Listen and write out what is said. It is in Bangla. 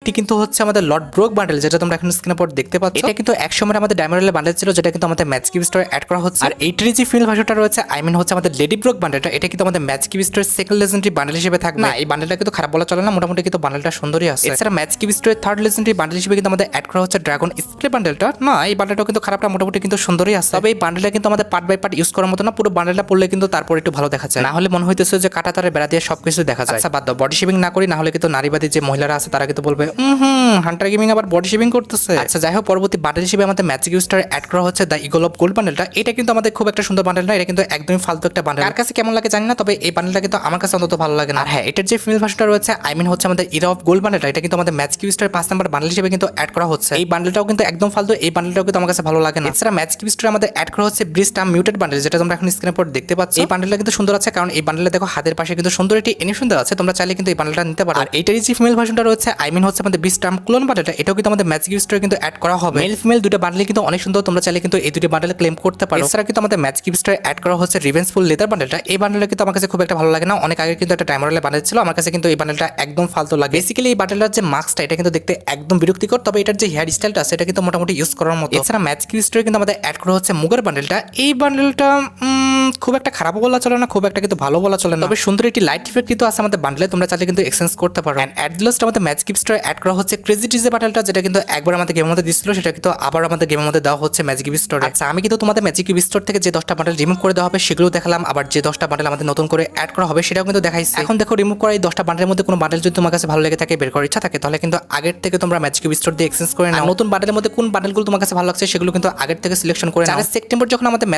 এটি কিন্তু হচ্ছে আমাদের লর্ড ব্রোক বান্ডেল, যেটা তোমরা এখন স্ক্রিনের উপর দেখতে পাচ্ছ। এটা কিন্তু এক সময় আমাদের ডায়মন্ড রয়্যাল বান্ডেল ছিল, যেটা কিন্তু আমাদের ম্যাচ কিউ স্টোরে অ্যাড করা হচ্ছে। আর এইটার যে ফিমেল ভার্সনটা রয়েছে, আই মিন হচ্ছে আমাদের লেডি ব্রোক বান্ডেলটা, এটা কিন্তু আমাদের ম্যাচ কিউ স্টোরের সেকেন্ড লেজেন্ডারি বান্ডেল হিসেবে থাকবে। না, এই বান্ডেলটা কিন্তু খারাপ বলা চলে না, মোটামুটি কিন্তু বান্ডেলটা সুন্দরই আছে। এছাড়া ম্যাচ কিউ স্টোরের থার্ড লেজেন্ডারি বান্ডেল হিসেবে কিন্তু আমাদের অ্যাড করা হচ্ছে ড্রাগন স্প্রে বান্ডেলটা। না, এই বান্ডেলটাও কিন্তু খারাপ না, মোটামুটি কিন্তু সুন্দরই আছে। তবে এই বান্ডেলটা কিন্তু আমাদের পার্ট বাই পার্ট ইউজ করার মতো না, পুরো বান্ডেলটা পড়লে কিন্তু তারপর একটু ভালো দেখা যায়। না হলে মনে হইতেছে যে কাটা তারে বেড়া দিয়ে সবকিছু দেখা যায়। আচ্ছা বাদ দাও, বডি শেভিং না করি, না হলে কিন্তু নারীবাদী যে মহিলারা আছে তারা কিন্তু বলবে হান্টার গেমিং আবার বডি শেভিং করতেছে। আচ্ছা যাই হোক, পরবর্তী বান্ডেল হিসেবে আমাদের ম্যাজিক স্টার অ্যাড করা হচ্ছে দ্য ইগল অফ গোল্ড বান্ডেলটা। এটা কিন্তু আমাদের খুব একটা সুন্দর বান্ডেল না, এটা কিন্তু একদমই ফালতু একটা বান্ডেল। কার কাছে কেমন লাগে জানি না, তবে এই বান্ডেলটা কিন্তু আমার কাছে অন্তত ভালো লাগে না। আর হ্যাঁ, এটার যে ফিমেল ভার্সনটা রয়েছে, আই মিন হচ্ছে আমাদের ইরা অফ গোল্ড বান্ডেলটা, এটা কিন্তু আমাদের ম্যাজিক স্টার 5 নাম্বার বান্ডেল হিসেবে কিন্তু অ্যাড করা হচ্ছে। এই বান্ডেলটাও কিন্তু একদম ফালতু, এই বান্ডেলটাও কিন্তু আমার কাছে ভালো লাগে না। এছাড়া ম্যাজিক স্টার আমাদের অ্যাড করা হচ্ছে ব্রিস্টাম মিউটেড বান্ডেল, যেটা তোমরা এখন স্ক্রিনের উপর দেখতে পাচ্ছ। এই বান্ডেলটা কিন্তু সুন্দর আছে, কারণ এই বান্ডেলে দেখো হাতের পাশে কিন্তু সুন্দর একটি অ্যানিমেশন দেওয়া আছে, তোমরা চাইলে কিন্তু এই বান্ডেলটা নিতে পারো। আর এইটারই যে ফিমেল ভার্সনটা রয়েছে, আই মিন হচ্ছে আমাদের ব্রিস্টাম ক্লোন বান্ডেলটা, এটাও কিন্তু আমাদের ম্যাজিক স্টারে কিন্তু অ্যাড করা হবে। মেল ফিমেল দুটো বান্ডেল কিন্তু অনেক সুন্দর, তোমরা চাইলে কিন্তু এই দুটো বান্ডেল ক্লেম করতে পারো। এছাড়া কিন্তু আমাদের ম্যাজিক স্টারে অ্যাড করা হচ্ছে রিভেঞ্জফুল লেদার বান্ডেলটা। এই বান্ডেলটা কিন্তু আমার কাছে খুব একটা ভালো লাগে না, অনেক আগে কিন্তু একটা ডায়মন্ড রয়্যাল বান্ডেল ছিল, আমার কাছে কিন্তু এই বান্ডেলটা একদম ফালতু লাগে। বেসিক্যালি এই বান্ডেলটার যে মাস্কটা, এটা কিন্তু দেখতে একদম বিরক্তিকর, তবে এটার যে হেয়ার স্টাইলটা আছে এটা কিন্তু মোটামুটি ইউজ করার মতো। এছাড়া ম্যাজিক স্টারে কিন্তু আমাদের অ্যাড করা হচ্ছে মুগার বান্ডেলটা। এই বান্ডেলটা খুব একটা খারাপ বলা চলে না, খুব একটা কিন্তু ভালো বলা চলে না, তবে সুন্দর একটি লাইট ইফেক্ট কিন্তু আছে আমাদের বান্ডেলে, তোমরা চাইলে কিন্তু এক্সচেঞ্জ করতে পারো। এন্ড অ্যাট লাস্ট আমাদের ম্যাজিক স্টারে অ্যাড করা হচ্ছে ক্রেজি ডিজে বান্ডেলটা, যেটা কিন্তু একবার আমাদের গেমের মধ্যে দিছিল, সেটা কিন্তু আবার আমাদের গেমের মধ্যে দেওয়া হচ্ছে ম্যাজিক স্টোরে। আচ্ছা, আমি কিন্তু তোমাদের ম্যাজিক স্টোর থেকে যে 10টা বান্ডেল রিমুভ করে দেওয়া হবে সেগুলো দেখালাম, আবার যে 10টা বান্ডেল আমাদের নতুন করে অ্যাড করা হবে সেটাও কিন্তু দেখাইছি। এখন দেখো, রিমুভ করা এই 10টা বান্ডেলের মধ্যে কোনো বান্ডেল যদি তোমার কাছে ভালো লেগে থাকে, বের করার ইচ্ছা থাকে, তাহলে কিন্তু আগের থেকে তোমরা ম্যাজিক স্টোর দিয়ে এক্সচেঞ্জ করে নাও। নতুন বান্ডেলের মধ্যে কোন বান্ডেলগুলো তোমার কাছে ভালো লাগছে সেগুলো কিন্তু আগের থেকে সিলেকশন করে নাও। 4 সেপ্টেম্বর যখন আমাদের